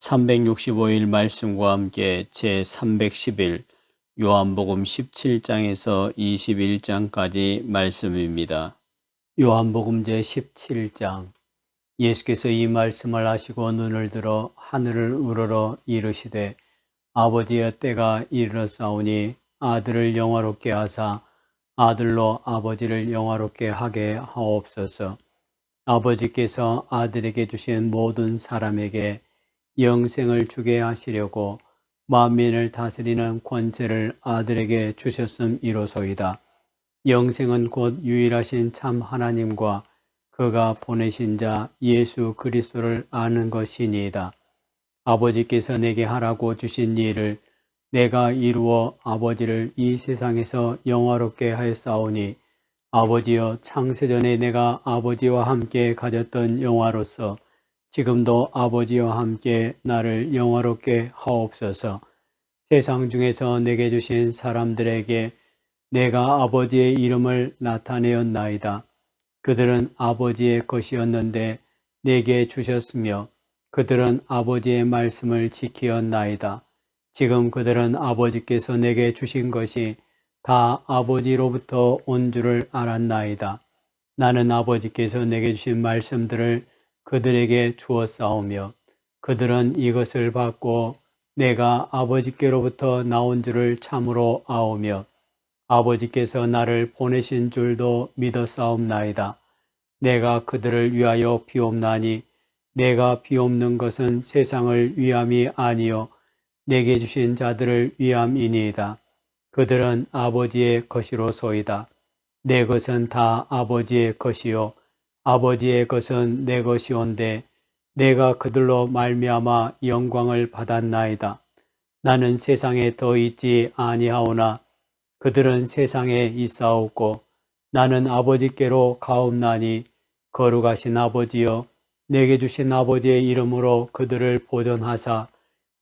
365일 말씀과 함께 제310일 요한복음 17장에서 21장까지 말씀입니다. 요한복음 제17장. 예수께서 이 말씀을 하시고 눈을 들어 하늘을 우러러 이르시되 아버지여 때가 이르렀사오니 아들을 영화롭게 하사 아들로 아버지를 영화롭게 하게 하옵소서. 아버지께서 아들에게 주신 모든 사람에게 영생을 주게 하시려고 만민을 다스리는 권세를 아들에게 주셨음이로소이다. 영생은 곧 유일하신 참 하나님과 그가 보내신 자 예수 그리스도를 아는 것이니이다. 아버지께서 내게 하라고 주신 일을 내가 이루어 아버지를 이 세상에서 영화롭게 하였사오니 아버지여 창세전에 내가 아버지와 함께 가졌던 영화로서 지금도 아버지와 함께 나를 영화롭게 하옵소서. 세상 중에서 내게 주신 사람들에게 내가 아버지의 이름을 나타내었나이다. 그들은 아버지의 것이었는데 내게 주셨으며 그들은 아버지의 말씀을 지키었나이다. 지금 그들은 아버지께서 내게 주신 것이 다 아버지로부터 온 줄을 알았나이다. 나는 아버지께서 내게 주신 말씀들을 그들에게 주었사오며 그들은 이것을 받고 내가 아버지께로부터 나온 줄을 참으로 아오며 아버지께서 나를 보내신 줄도 믿었사옵나이다. 내가 그들을 위하여 비옵나니 내가 비옵는 것은 세상을 위함이 아니요 내게 주신 자들을 위함이니이다. 그들은 아버지의 것이로소이다. 내 것은 다 아버지의 것이요 아버지의 것은 내 것이온데 내가 그들로 말미암아 영광을 받았나이다. 나는 세상에 더 있지 아니하오나 그들은 세상에 있사옵고 나는 아버지께로 가옵나니 거룩하신 아버지여 내게 주신 아버지의 이름으로 그들을 보존하사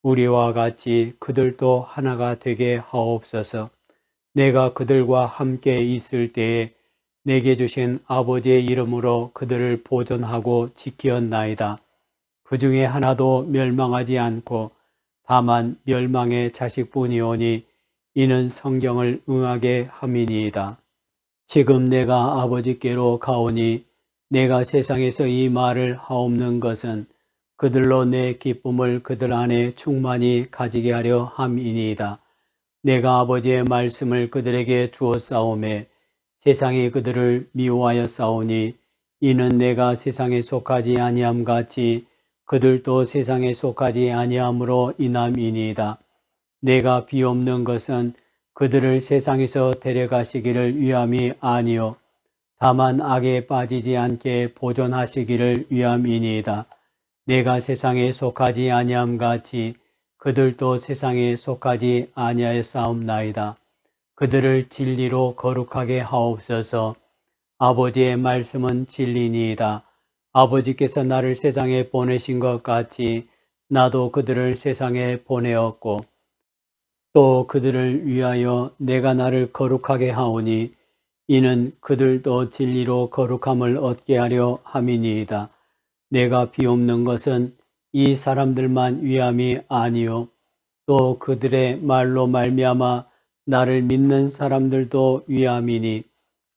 우리와 같이 그들도 하나가 되게 하옵소서. 내가 그들과 함께 있을 때에 내게 주신 아버지의 이름으로 그들을 보존하고 지키었나이다. 그 중에 하나도 멸망하지 않고 다만 멸망의 자식뿐이오니 이는 성경을 응하게 함이니이다. 지금 내가 아버지께로 가오니 내가 세상에서 이 말을 하옵는 것은 그들로 내 기쁨을 그들 안에 충만히 가지게 하려 함이니이다. 내가 아버지의 말씀을 그들에게 주었사오매 세상이 그들을 미워하였사오니 이는 내가 세상에 속하지 아니함 같이 그들도 세상에 속하지 아니함으로 인함이니이다. 내가 비옵는 것은 그들을 세상에서 데려가시기를 위함이 아니요 다만 악에 빠지지 않게 보존하시기를 위함이니이다. 내가 세상에 속하지 아니함 같이 그들도 세상에 속하지 아니하였사옵나이다. 그들을 진리로 거룩하게 하옵소서. 아버지의 말씀은 진리니이다. 아버지께서 나를 세상에 보내신 것 같이 나도 그들을 세상에 보내었고 또 그들을 위하여 내가 나를 거룩하게 하오니 이는 그들도 진리로 거룩함을 얻게 하려 함이니이다. 내가 비옵는 것은 이 사람들만 위함이 아니요 또 그들의 말로 말미암아 나를 믿는 사람들도 위함이니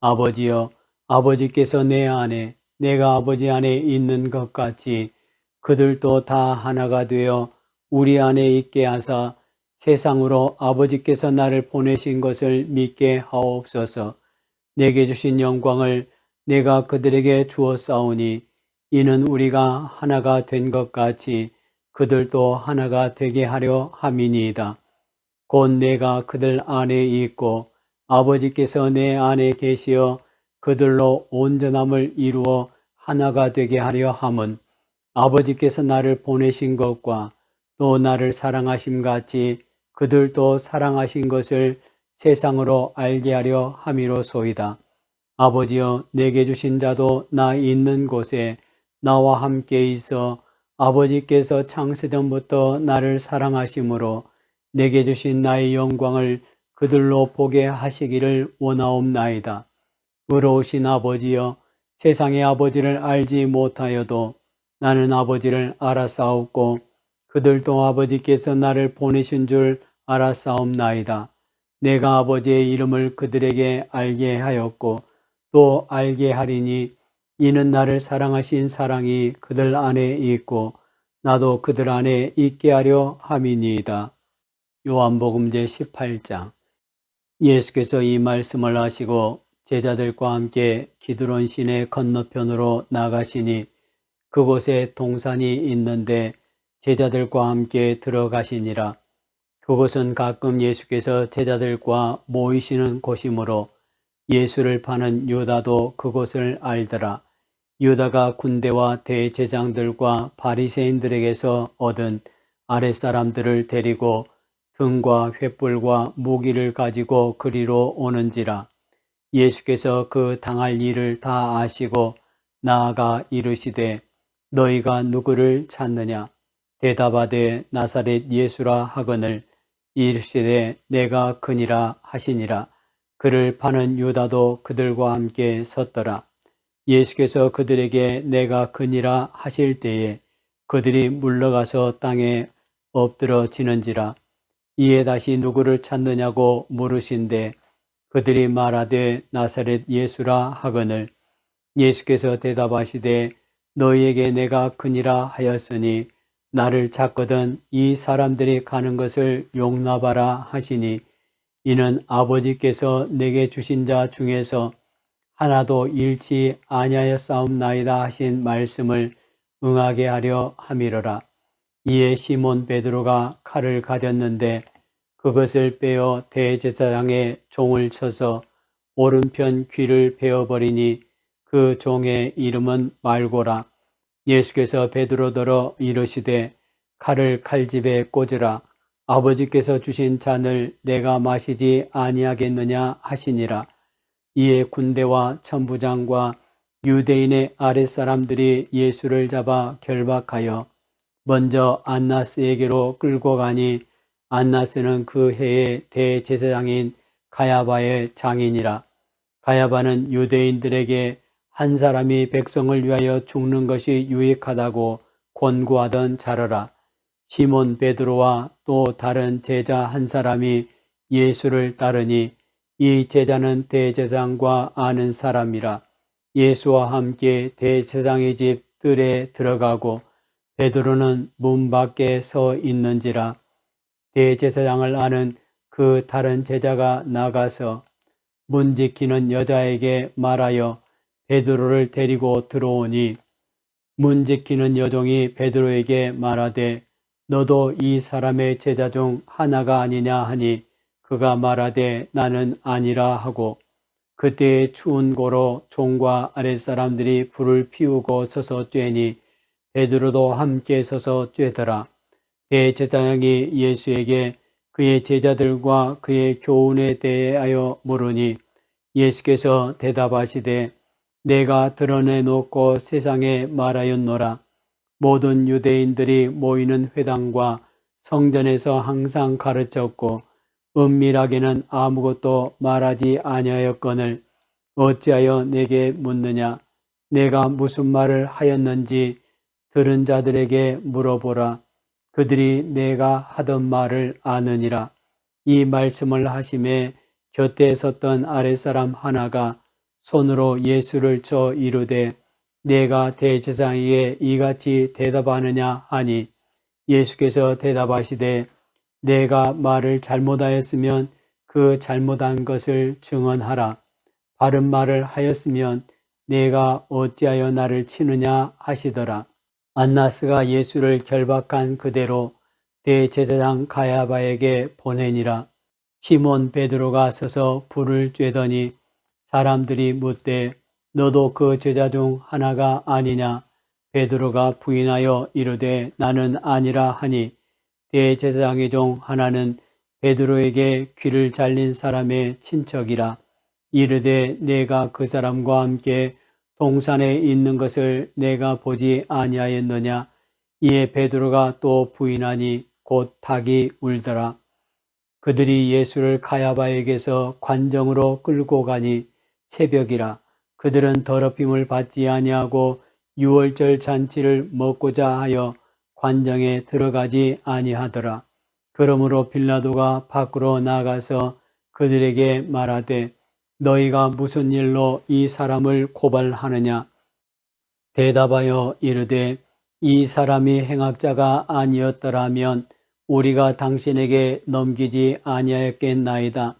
아버지여 아버지께서 내 안에 내가 아버지 안에 있는 것 같이 그들도 다 하나가 되어 우리 안에 있게 하사 세상으로 아버지께서 나를 보내신 것을 믿게 하옵소서. 내게 주신 영광을 내가 그들에게 주었사오니 이는 우리가 하나가 된 것 같이 그들도 하나가 되게 하려 함이니이다. 곧 내가 그들 안에 있고 아버지께서 내 안에 계시어 그들로 온전함을 이루어 하나가 되게 하려 함은 아버지께서 나를 보내신 것과 또 나를 사랑하심 같이 그들도 사랑하신 것을 세상으로 알게 하려 함이로소이다. 아버지여 내게 주신 자도 나 있는 곳에 나와 함께 있어 아버지께서 창세전부터 나를 사랑하심으로 내게 주신 나의 영광을 그들로 보게 하시기를 원하옵나이다. 의로우신 아버지여 세상의 아버지를 알지 못하여도 나는 아버지를 알았사옵고 그들도 아버지께서 나를 보내신 줄 알았사옵나이다. 내가 아버지의 이름을 그들에게 알게 하였고 또 알게 하리니 이는 나를 사랑하신 사랑이 그들 안에 있고 나도 그들 안에 있게 하려 함이니이다. 요한복음 제18장. 예수께서 이 말씀을 하시고 제자들과 함께 기드론 시내 건너편으로 나가시니 그곳에 동산이 있는데 제자들과 함께 들어가시니라. 그곳은 가끔 예수께서 제자들과 모이시는 곳이므로 예수를 파는 유다도 그곳을 알더라. 유다가 군대와 대제장들과 바리새인들에게서 얻은 아랫사람들을 데리고 등과 횃불과 무기를 가지고 그리로 오는지라. 예수께서 그 당할 일을 다 아시고 나아가 이르시되 너희가 누구를 찾느냐? 대답하되 나사렛 예수라 하거늘 이르시되 내가 그니라 하시니라. 그를 파는 유다도 그들과 함께 섰더라. 예수께서 그들에게 내가 그니라 하실 때에 그들이 물러가서 땅에 엎드러지는지라. 이에 다시 누구를 찾느냐고 물으신데 그들이 말하되 나사렛 예수라 하거늘 예수께서 대답하시되 너희에게 내가 그니라 하였으니 나를 찾거든 이 사람들이 가는 것을 용납하라 하시니 이는 아버지께서 내게 주신 자 중에서 하나도 잃지 아니하였사옵나이다 하신 말씀을 응하게 하려 함이로라. 이에 시몬 베드로가 칼을 가졌는데 그것을 빼어 대제사장의 종을 쳐서 오른편 귀를 베어버리니 그 종의 이름은 말고라. 예수께서 베드로더러 이르시되 칼을 칼집에 꽂으라. 아버지께서 주신 잔을 내가 마시지 아니하겠느냐 하시니라. 이에 군대와 천부장과 유대인의 아랫사람들이 예수를 잡아 결박하여 먼저 안나스에게로 끌고 가니 안나스는 그 해의 대제사장인 가야바의 장인이라. 가야바는 유대인들에게 한 사람이 백성을 위하여 죽는 것이 유익하다고 권고하던 자러라. 시몬 베드로와 또 다른 제자 한 사람이 예수를 따르니 이 제자는 대제사장과 아는 사람이라. 예수와 함께 대제사장의 집 뜰에 들어가고 베드로는 문 밖에 서 있는지라. 대제사장을 아는 그 다른 제자가 나가서 문 지키는 여자에게 말하여 베드로를 데리고 들어오니 문 지키는 여종이 베드로에게 말하되 너도 이 사람의 제자 중 하나가 아니냐 하니 그가 말하되 나는 아니라 하고 그때의 추운 고로 종과 아랫사람들이 불을 피우고 서서 쬐니 베드로도 함께 서서 쬐더라. 대제사장이 예수에게 그의 제자들과 그의 교훈에 대하여 물으니 예수께서 대답하시되 내가 드러내놓고 세상에 말하였노라. 모든 유대인들이 모이는 회당과 성전에서 항상 가르쳤고 은밀하게는 아무것도 말하지 아니하였거늘 어찌하여 내게 묻느냐. 내가 무슨 말을 하였는지 들은 자들에게 물어보라. 그들이 내가 하던 말을 아느니라. 이 말씀을 하심에 곁에 섰던 아랫사람 하나가 손으로 예수를 쳐 이르되 내가 대제사장에게 이같이 대답하느냐 하니 예수께서 대답하시되 내가 말을 잘못하였으면 그 잘못한 것을 증언하라. 바른 말을 하였으면 내가 어찌하여 나를 치느냐 하시더라. 안나스가 예수를 결박한 그대로 대제사장 가야바에게 보내니라. 시몬 베드로가 서서 불을 쬐더니 사람들이 묻되 너도 그 제자 중 하나가 아니냐. 베드로가 부인하여 이르되 나는 아니라 하니 대제사장의 종 하나는 베드로에게 귀를 잘린 사람의 친척이라. 이르되 내가 그 사람과 함께 동산에 있는 것을 내가 보지 아니하였느냐. 이에 베드로가 또 부인하니 곧 닭이 울더라. 그들이 예수를 가야바에게서 관정으로 끌고 가니 새벽이라. 그들은 더럽힘을 받지 아니하고 유월절 잔치를 먹고자 하여 관정에 들어가지 아니하더라. 그러므로 빌라도가 밖으로 나가서 그들에게 말하되 너희가 무슨 일로 이 사람을 고발하느냐? 대답하여 이르되 이 사람이 행악자가 아니었더라면 우리가 당신에게 넘기지 아니하였겠나이다.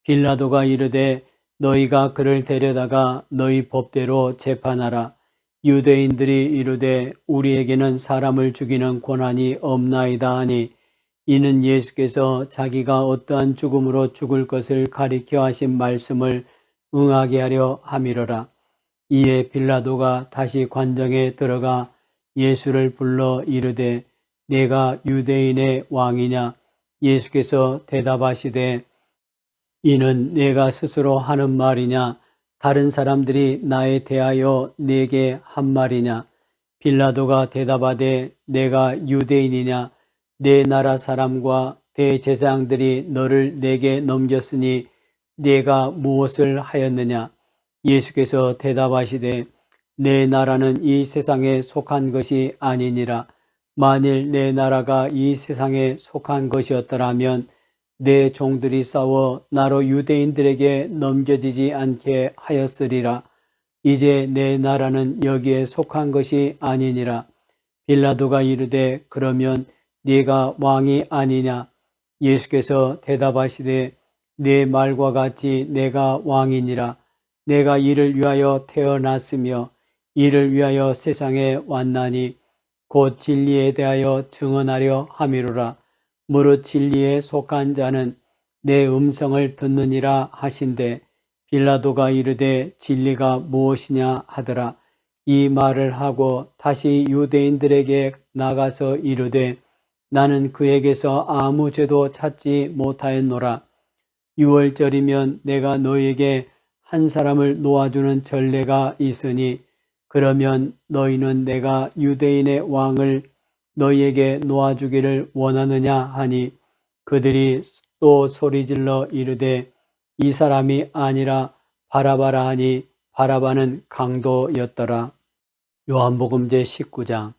빌라도가 이르되 너희가 그를 데려다가 너희 법대로 재판하라. 유대인들이 이르되 우리에게는 사람을 죽이는 권한이 없나이다 하니 이는 예수께서 자기가 어떠한 죽음으로 죽을 것을 가리켜 하신 말씀을 응하게 하려 함이로라. 이에 빌라도가 다시 관정에 들어가 예수를 불러 이르되 내가 유대인의 왕이냐? 예수께서 대답하시되 이는 내가 스스로 하는 말이냐? 다른 사람들이 나에 대하여 내게 한 말이냐? 빌라도가 대답하되 내가 유대인이냐? 내 나라 사람과 대제사장들이 너를 내게 넘겼으니 내가 무엇을 하였느냐? 예수께서 대답하시되 내 나라는 이 세상에 속한 것이 아니니라. 만일 내 나라가 이 세상에 속한 것이었더라면 내 종들이 싸워 나로 유대인들에게 넘겨지지 않게 하였으리라. 이제 내 나라는 여기에 속한 것이 아니니라. 빌라도가 이르되 그러면 네가 왕이 아니냐? 예수께서 대답하시되 내 말과 같이 내가 왕이니라. 내가 이를 위하여 태어났으며 이를 위하여 세상에 왔나니 곧 진리에 대하여 증언하려 함이로라. 무릇 진리에 속한 자는 내 음성을 듣느니라 하신대 빌라도가 이르되 진리가 무엇이냐 하더라. 이 말을 하고 다시 유대인들에게 나가서 이르되 나는 그에게서 아무 죄도 찾지 못하였노라. 유월절이면 내가 너희에게 한 사람을 놓아주는 전례가 있으니 그러면 너희는 내가 유대인의 왕을 너희에게 놓아주기를 원하느냐 하니 그들이 또 소리질러 이르되 이 사람이 아니라 바라바라 하니 바라바는 강도였더라. 요한복음 제19장.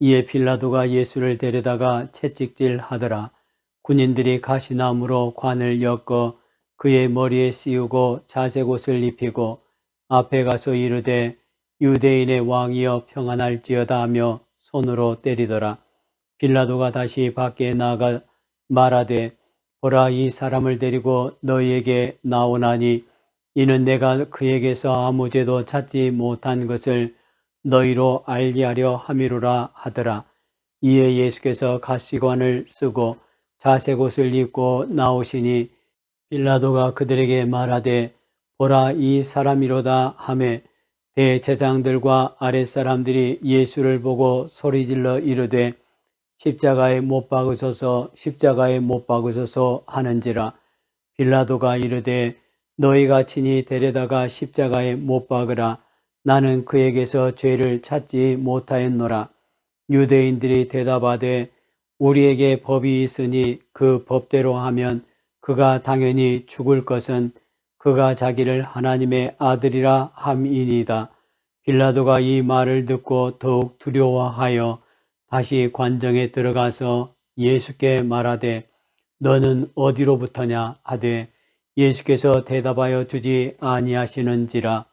이에 빌라도가 예수를 데려다가 채찍질 하더라. 군인들이 가시나무로 관을 엮어 그의 머리에 씌우고 자색 옷을 입히고 앞에 가서 이르되 유대인의 왕이여 평안할지어다 하며 손으로 때리더라. 빌라도가 다시 밖에 나가 말하되 보라 이 사람을 데리고 너희에게 나오나니 이는 내가 그에게서 아무 죄도 찾지 못한 것을 너희로 알게 하려 함이로라 하더라. 이에 예수께서 가시관을 쓰고 자색 옷을 입고 나오시니 빌라도가 그들에게 말하되 보라 이 사람이로다 하매 대제사장들과 아랫사람들이 예수를 보고 소리질러 이르되 십자가에 못 박으소서 십자가에 못 박으소서 하는지라. 빌라도가 이르되 너희가 친히 데려다가 십자가에 못 박으라. 나는 그에게서 죄를 찾지 못하였노라. 유대인들이 대답하되 우리에게 법이 있으니 그 법대로 하면 그가 당연히 죽을 것은 그가 자기를 하나님의 아들이라 함이니이다. 빌라도가 이 말을 듣고 더욱 두려워하여 다시 관정에 들어가서 예수께 말하되 너는 어디로부터냐 하되 예수께서 대답하여 주지 아니하시는지라.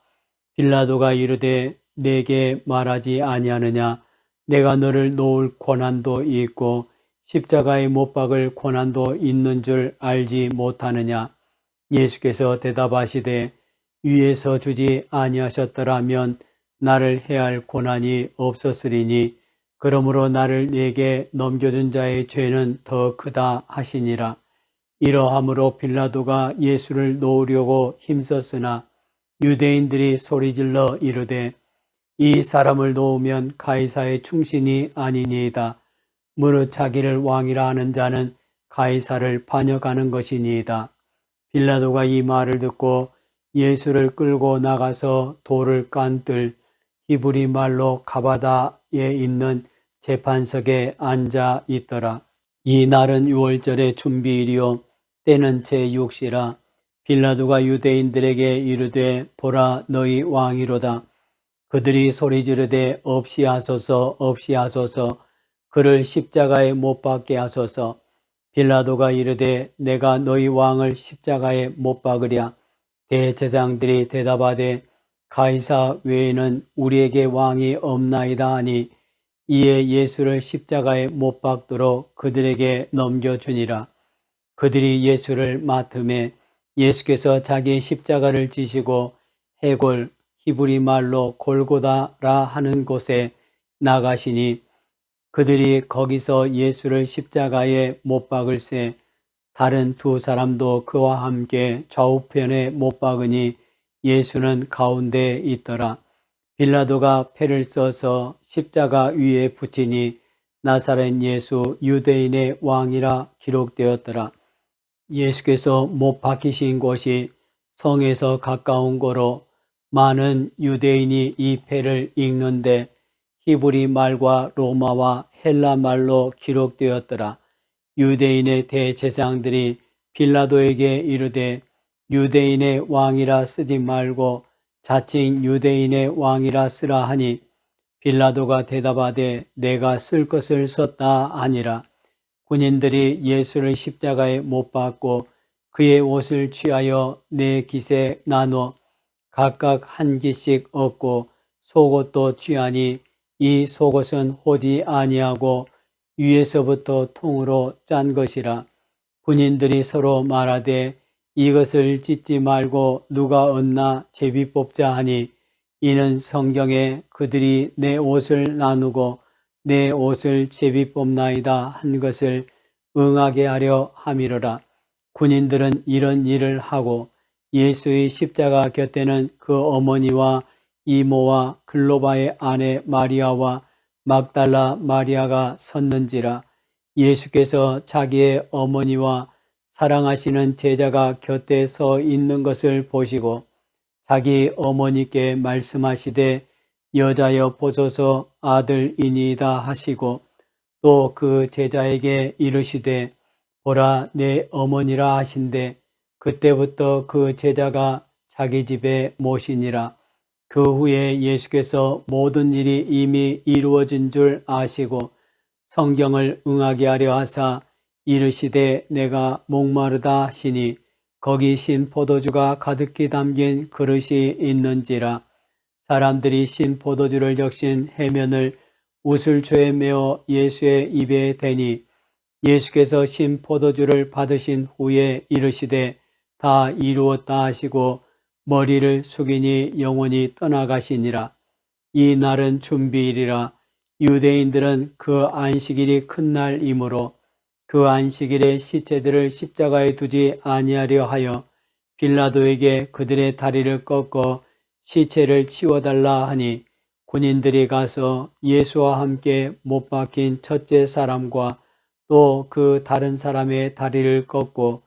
빌라도가 이르되 내게 말하지 아니하느냐? 내가 너를 놓을 권한도 있고 십자가에 못 박을 권한도 있는 줄 알지 못하느냐? 예수께서 대답하시되 위에서 주지 아니하셨더라면 나를 해할 권한이 없었으리니 그러므로 나를 네게 넘겨준 자의 죄는 더 크다 하시니라. 이러함으로 빌라도가 예수를 놓으려고 힘썼으나 유대인들이 소리질러 이르되 이 사람을 놓으면 가이사의 충신이 아니니이다. 무릇 자기를 왕이라 하는 자는 가이사를 반역하는 것이니이다. 빌라도가 이 말을 듣고 예수를 끌고 나가서 돌을 깐 뜰 히브리 말로 가바다에 있는 재판석에 앉아 있더라. 이 날은 유월절의 준비일이요 때는 제6시라. 빌라도가 유대인들에게 이르되 보라 너희 왕이로다. 그들이 소리 지르되 없이 하소서 없이 하소서. 그를 십자가에 못 박게 하소서. 빌라도가 이르되 내가 너희 왕을 십자가에 못 박으랴. 대제사장들이 대답하되 가이사 외에는 우리에게 왕이 없나이다 하니 이에 예수를 십자가에 못 박도록 그들에게 넘겨주니라. 그들이 예수를 맡음에 예수께서 자기 십자가를 지시고 해골 히브리 말로 골고다라 하는 곳에 나가시니 그들이 거기서 예수를 십자가에 못 박을새 다른 두 사람도 그와 함께 좌우편에 못 박으니 예수는 가운데에 있더라. 빌라도가 패를 써서 십자가 위에 붙이니 나사렛 예수 유대인의 왕이라 기록되었더라. 예수께서 못 박히신 곳이 성에서 가까운 고로 많은 유대인이 이 패를 읽는데 히브리 말과 로마와 헬라 말로 기록되었더라. 유대인의 대제사장들이 빌라도에게 이르되 유대인의 왕이라 쓰지 말고 자칭 유대인의 왕이라 쓰라 하니 빌라도가 대답하되 내가 쓸 것을 썼다 하니라. 군인들이 예수를 십자가에 못 박고 그의 옷을 취하여 네 깃에 나눠 각각 한 깃씩 얻고 속옷도 취하니 이 속옷은 호지 아니하고 위에서부터 통으로 짠 것이라. 군인들이 서로 말하되 이것을 찢지 말고 누가 얻나 제비 뽑자 하니 이는 성경에 그들이 내 옷을 나누고 내 옷을 제비 뽑나이다 한 것을 응하게 하려 함이로라. 군인들은 이런 일을 하고 예수의 십자가 곁에는 그 어머니와 이모와 글로바의 아내 마리아와 막달라 마리아가 섰는지라. 예수께서 자기의 어머니와 사랑하시는 제자가 곁에 서 있는 것을 보시고 자기 어머니께 말씀하시되 여자여 보소서 아들이니이다 하시고 또 그 제자에게 이르시되 보라 내 어머니라 하신대 그때부터 그 제자가 자기 집에 모시니라. 그 후에 예수께서 모든 일이 이미 이루어진 줄 아시고 성경을 응하게 하려 하사 이르시되 내가 목마르다 하시니 거기 신 포도주가 가득히 담긴 그릇이 있는지라. 사람들이 신 포도주를 적신 해면을 우슬초에 메어 예수의 입에 대니 예수께서 신 포도주를 받으신 후에 이르시되 다 이루었다 하시고 머리를 숙이니 영원히 떠나가시니라. 이 날은 준비일이라. 유대인들은 그 안식일이 큰 날이므로 그 안식일에 시체들을 십자가에 두지 아니하려 하여 빌라도에게 그들의 다리를 꺾어 시체를 치워달라 하니 군인들이 가서 예수와 함께 못 박힌 첫째 사람과 또 그 다른 사람의 다리를 꺾고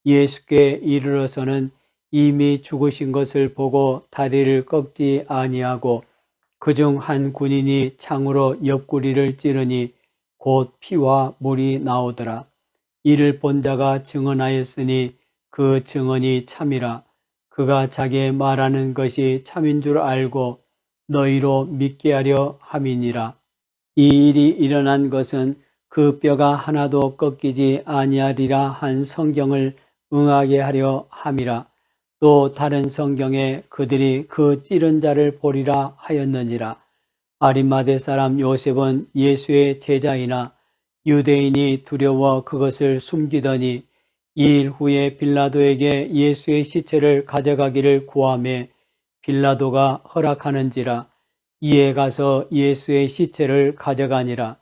예수께 이르러서는 이미 죽으신 것을 보고 다리를 꺾지 아니하고 그중 한 군인이 창으로 옆구리를 찌르니 곧 피와 물이 나오더라. 이를 본 자가 증언하였으니 그 증언이 참이라. 그가 자기의 말하는 것이 참인 줄 알고 너희로 믿게 하려 함이니라. 이 일이 일어난 것은 그 뼈가 하나도 꺾이지 아니하리라 한 성경을 응하게 하려 함이라. 또 다른 성경에 그들이 그 찌른 자를 보리라 하였느니라. 아리마대 사람 요셉은 예수의 제자이나 유대인이 두려워 그것을 숨기더니 2일 후에 빌라도에게 예수의 시체를 가져가기를 구하매 빌라도가 허락하는지라. 이에 가서 예수의 시체를 가져가니라.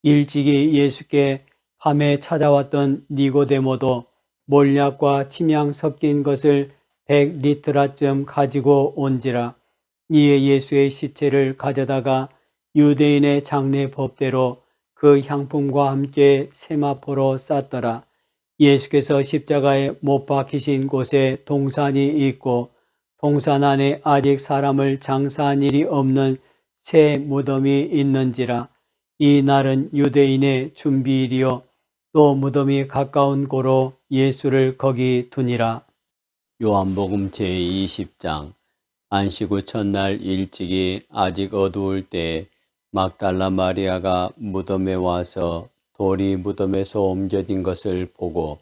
일찍이 예수께 밤에 찾아왔던 니고데모도 몰약과 침향 섞인 것을 100리트라쯤 가지고 온지라. 이에 예수의 시체를 가져다가 유대인의 장례 법대로 그 향품과 함께 세마포로 쌌더라. 예수께서 십자가에 못 박히신 곳에 동산이 있고 동산 안에 아직 사람을 장사한 일이 없는 새 무덤이 있는지라. 이 날은 유대인의 준비일이요 또 무덤이 가까운 고로 예수를 거기 두니라. 요한복음 제20장. 안식 후 첫날 일찍이 아직 어두울 때에 막달라 마리아가 무덤에 와서 돌이 무덤에서 옮겨진 것을 보고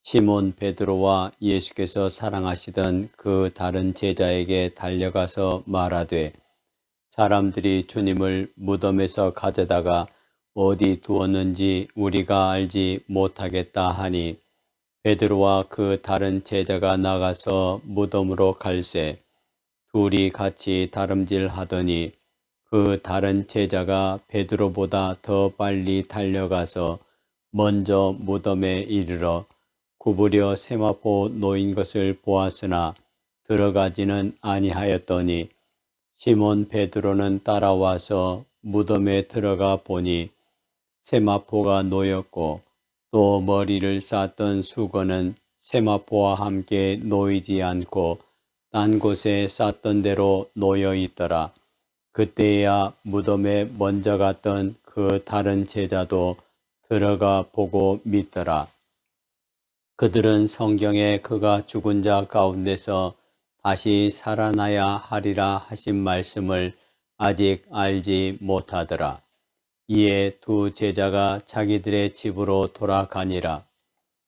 시몬 베드로와 예수께서 사랑하시던 그 다른 제자에게 달려가서 말하되 사람들이 주님을 무덤에서 가져다가 어디 두었는지 우리가 알지 못하겠다 하니 베드로와 그 다른 제자가 나가서 무덤으로 갈새 둘이 같이 다름질 하더니 그 다른 제자가 베드로보다 더 빨리 달려가서 먼저 무덤에 이르러 구부려 세마포 놓인 것을 보았으나 들어가지는 아니하였더니 시몬 베드로는 따라와서 무덤에 들어가 보니 세마포가 놓였고 또 머리를 쌌던 수건은 세마포와 함께 놓이지 않고 딴 곳에 쌌던 대로 놓여 있더라. 그때야 무덤에 먼저 갔던 그 다른 제자도 들어가 보고 믿더라. 그들은 성경에 그가 죽은 자 가운데서 다시 살아나야 하리라 하신 말씀을 아직 알지 못하더라. 이에 두 제자가 자기들의 집으로 돌아가니라.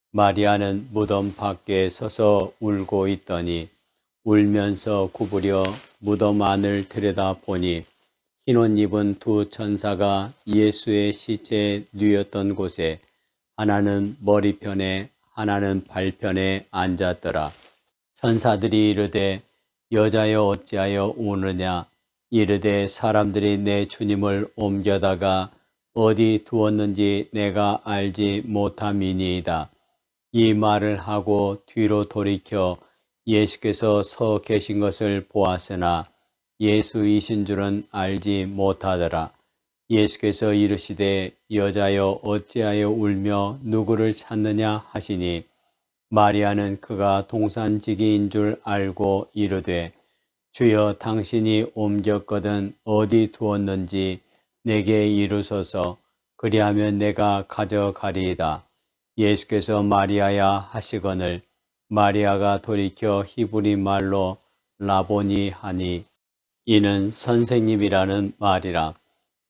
마리아는 무덤 밖에 서서 울고 있더니 울면서 구부려 무덤 안을 들여다보니 흰옷 입은 두 천사가 예수의 시체에 누였던 곳에 하나는 머리편에 하나는 발편에 앉았더라. 천사들이 이르되 여자여 어찌하여 우느냐 이르되 사람들이 내 주님을 옮겨다가 어디 두었는지 내가 알지 못함이니이다. 이 말을 하고 뒤로 돌이켜 예수께서 서 계신 것을 보았으나 예수이신 줄은 알지 못하더라. 예수께서 이르시되 여자여 어찌하여 울며 누구를 찾느냐 하시니 마리아는 그가 동산지기인 줄 알고 이르되 주여 당신이 옮겼거든 어디 두었는지 내게 이르소서 그리하면 내가 가져가리이다. 예수께서 마리아야 하시거늘 마리아가 돌이켜 히브리 말로 라보니 하니 이는 선생님이라는 말이라.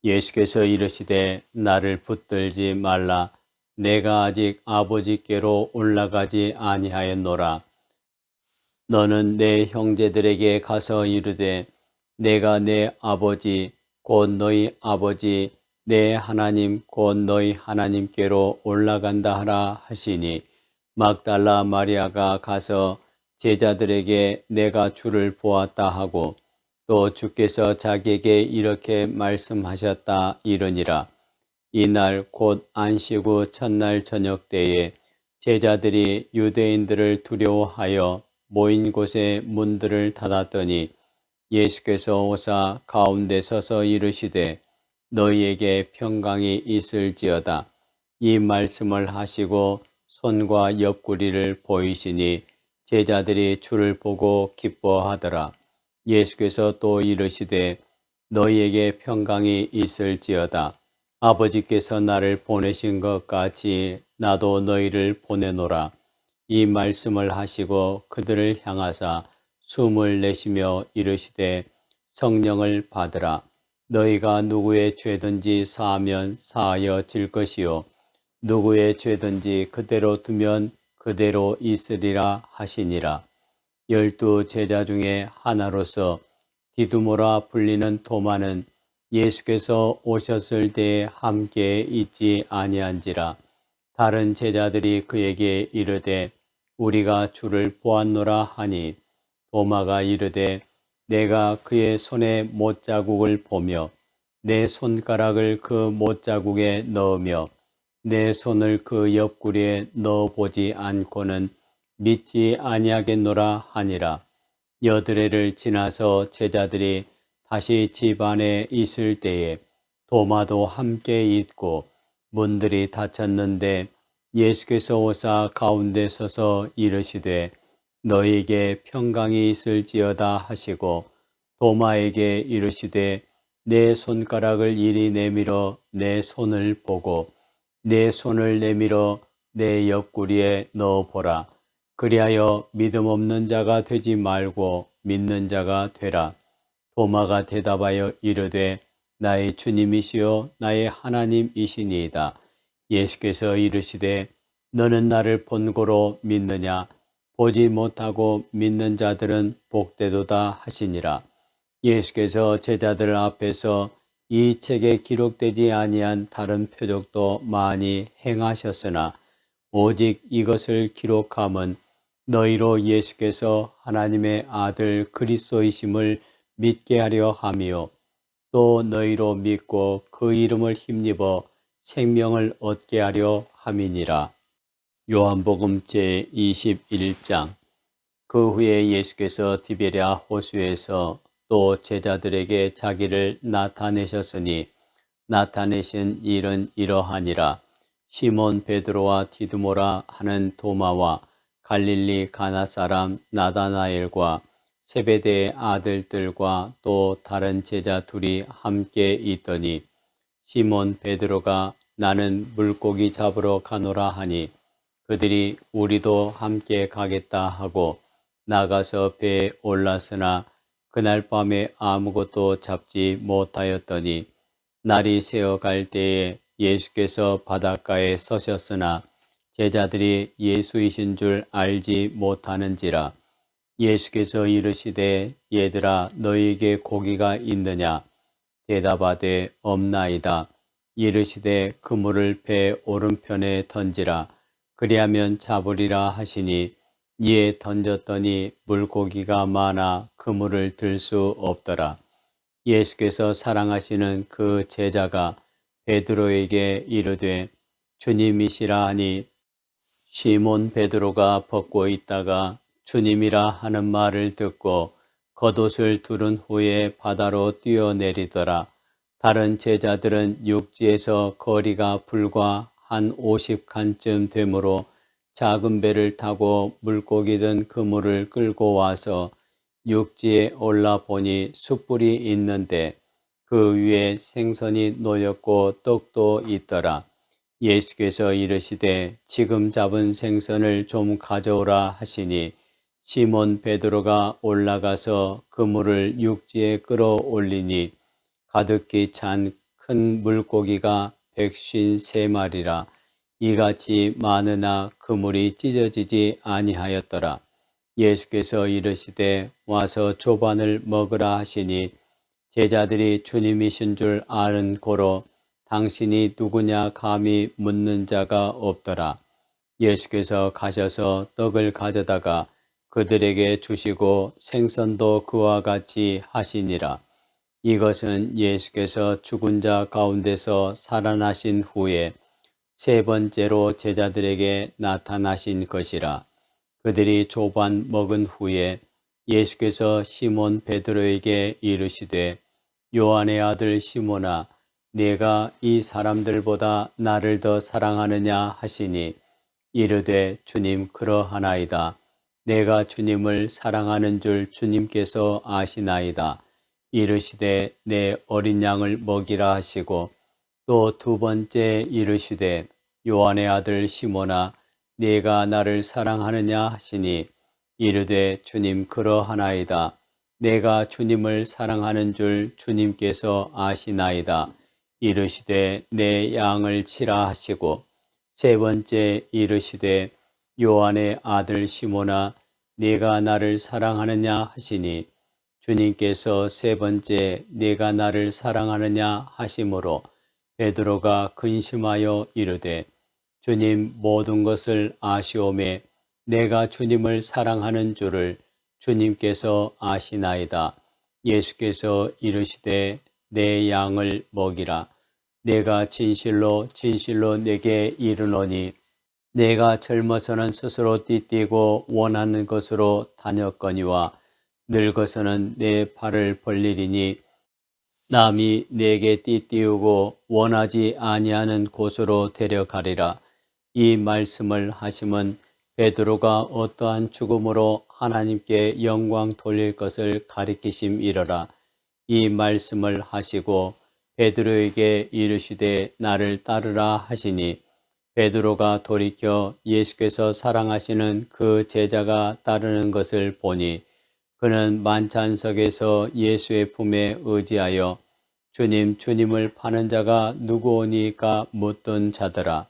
예수께서 이르시되 나를 붙들지 말라. 내가 아직 아버지께로 올라가지 아니하였노라. 너는 내 형제들에게 가서 이르되 내가 내 아버지 곧 너희 아버지 내 하나님 곧 너희 하나님께로 올라간다 하라 하시니 막달라 마리아가 가서 제자들에게 내가 주를 보았다 하고 또 주께서 자기에게 이렇게 말씀하셨다 이르니라. 이날 곧 안식 후 첫날 저녁 때에 제자들이 유대인들을 두려워하여 모인 곳에 문들을 닫았더니 예수께서 오사 가운데 서서 이르시되 너희에게 평강이 있을지어다. 이 말씀을 하시고 손과 옆구리를 보이시니 제자들이 주를 보고 기뻐하더라. 예수께서 또 이르시되 너희에게 평강이 있을지어다. 아버지께서 나를 보내신 것 같이 나도 너희를 보내노라. 이 말씀을 하시고 그들을 향하사 숨을 내쉬며 이르시되 성령을 받으라. 너희가 누구의 죄든지 사하면 사하여 질 것이요 누구의 죄든지 그대로 두면 그대로 있으리라 하시니라. 12 제자 중에 하나로서 디두모라 불리는 도마는 예수께서 오셨을 때에 함께 있지 아니한지라. 다른 제자들이 그에게 이르되 우리가 주를 보았노라 하니 도마가 이르되 내가 그의 손에 못자국을 보며 내 손가락을 그 못자국에 넣으며 내 손을 그 옆구리에 넣어보지 않고는 믿지 아니하겠노라 하니라. 여드레를 지나서 제자들이 다시 집 안에 있을 때에 도마도 함께 있고 문들이 닫혔는데 예수께서 오사 가운데 서서 이르시되 너희에게 평강이 있을지어다 하시고 도마에게 이르시되 내 손가락을 이리 내밀어 내 손을 보고 내 손을 내밀어 내 옆구리에 넣어보라. 그리하여 믿음 없는 자가 되지 말고 믿는 자가 되라. 도마가 대답하여 이르되 나의 주님이시요 나의 하나님이시니이다. 예수께서 이르시되 너는 나를 본고로 믿느냐? 보지 못하고 믿는 자들은 복되도다 하시니라. 예수께서 제자들 앞에서 이 책에 기록되지 아니한 다른 표적도 많이 행하셨으나 오직 이것을 기록함은 너희로 예수께서 하나님의 아들 그리스도이심을 믿게 하려 함이요 또 너희로 믿고 그 이름을 힘입어 생명을 얻게 하려 함이니라. 요한복음 제21장. 그 후에 예수께서 디베랴 호수에서 또 제자들에게 자기를 나타내셨으니 나타내신 일은 이러하니라. 시몬 베드로와 디두모라 하는 도마와 갈릴리 가나 사람 나다나엘과 세베대의 아들들과 또 다른 제자 둘이 함께 있더니 시몬 베드로가 나는 물고기 잡으러 가노라 하니 그들이 우리도 함께 가겠다 하고 나가서 배에 올랐으나 그날 밤에 아무것도 잡지 못하였더니 날이 새어갈 때에 예수께서 바닷가에 서셨으나 제자들이 예수이신 줄 알지 못하는지라. 예수께서 이르시되 얘들아 너희에게 고기가 있느냐? 대답하되 없나이다. 이르시되 그물을 배 오른편에 던지라. 그리하면 잡으리라 하시니 이에 던졌더니 물고기가 많아 그물을 들 수 없더라. 예수께서 사랑하시는 그 제자가 베드로에게 이르되 주님이시라 하니 시몬 베드로가 벗고 있다가 주님이라 하는 말을 듣고 겉옷을 두른 후에 바다로 뛰어내리더라. 다른 제자들은 육지에서 거리가 불과 한 50칸쯤 되므로 작은 배를 타고 물고기 든 그물을 끌고 와서 육지에 올라 보니 숯불이 있는데 그 위에 생선이 놓였고 떡도 있더라. 예수께서 이르시되 지금 잡은 생선을 좀 가져오라 하시니 시몬 베드로가 올라가서 그물을 육지에 끌어올리니 가득히 찬 큰 물고기가 153마리라. 이같이 많으나 그물이 찢어지지 아니하였더라. 예수께서 이르시되 와서 조반을 먹으라 하시니 제자들이 주님이신 줄 아는 고로 당신이 누구냐 감히 묻는 자가 없더라. 예수께서 가셔서 떡을 가져다가 그들에게 주시고 생선도 그와 같이 하시니라. 이것은 예수께서 죽은 자 가운데서 살아나신 후에 세 번째로 제자들에게 나타나신 것이라. 그들이 조반 먹은 후에 예수께서 시몬 베드로에게 이르시되 요한의 아들 시몬아 네가 이 사람들보다 나를 더 사랑하느냐 하시니 이르되 주님 그러하나이다. 내가 주님을 사랑하는 줄 주님께서 아시나이다. 이르시되 내 어린 양을 먹이라 하시고 또 두 번째 이르시되 요한의 아들 시몬아 네가 나를 사랑하느냐 하시니 이르되 주님 그러하나이다. 내가 주님을 사랑하는 줄 주님께서 아시나이다. 이르시되 내 양을 치라 하시고 세 번째 이르시되 요한의 아들 시몬아 네가 나를 사랑하느냐 하시니 주님께서 세 번째 네가 나를 사랑하느냐 하심으로 베드로가 근심하여 이르되 주님 모든 것을 아시오매 내가 주님을 사랑하는 줄을 주님께서 아시나이다. 예수께서 이르시되 내 양을 먹이라. 내가 진실로 진실로 내게 이르노니 내가 젊어서는 스스로 띠띠고 원하는 것으로 다녔거니와 늙어서는 내 발을 벌리리니 남이 내게 띠띠우고 원하지 아니하는 곳으로 데려가리라. 이 말씀을 하심은 베드로가 어떠한 죽음으로 하나님께 영광 돌릴 것을 가리키심이러라. 이 말씀을 하시고 베드로에게 이르시되 나를 따르라 하시니 베드로가 돌이켜 예수께서 사랑하시는 그 제자가 따르는 것을 보니 그는 만찬석에서 예수의 품에 의지하여 주님, 주님을 파는 자가 누구오니까 묻던 자더라.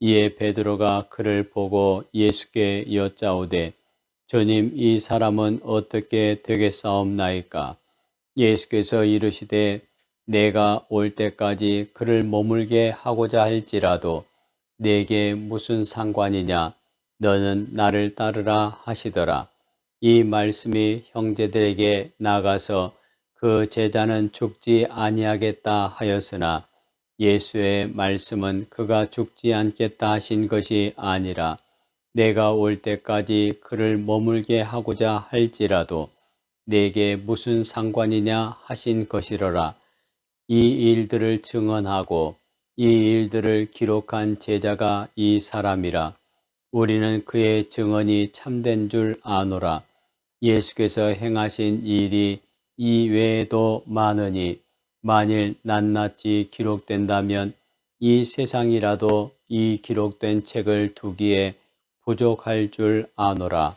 이에 베드로가 그를 보고 예수께 여짜오되 주님, 이 사람은 어떻게 되겠사옵나이까? 예수께서 이르시되 내가 올 때까지 그를 머물게 하고자 할지라도 내게 무슨 상관이냐? 너는 나를 따르라 하시더라. 이 말씀이 형제들에게 나가서 그 제자는 죽지 아니하겠다 하였으나 예수의 말씀은 그가 죽지 않겠다 하신 것이 아니라 내가 올 때까지 그를 머물게 하고자 할지라도 내게 무슨 상관이냐 하신 것이로라. 이 일들을 증언하고 이 일들을 기록한 제자가 이 사람이라. 우리는 그의 증언이 참된 줄 아노라. 예수께서 행하신 일이 이 외에도 많으니 만일 낱낱이 기록된다면 이 세상이라도 이 기록된 책을 두기에 부족할 줄 아노라.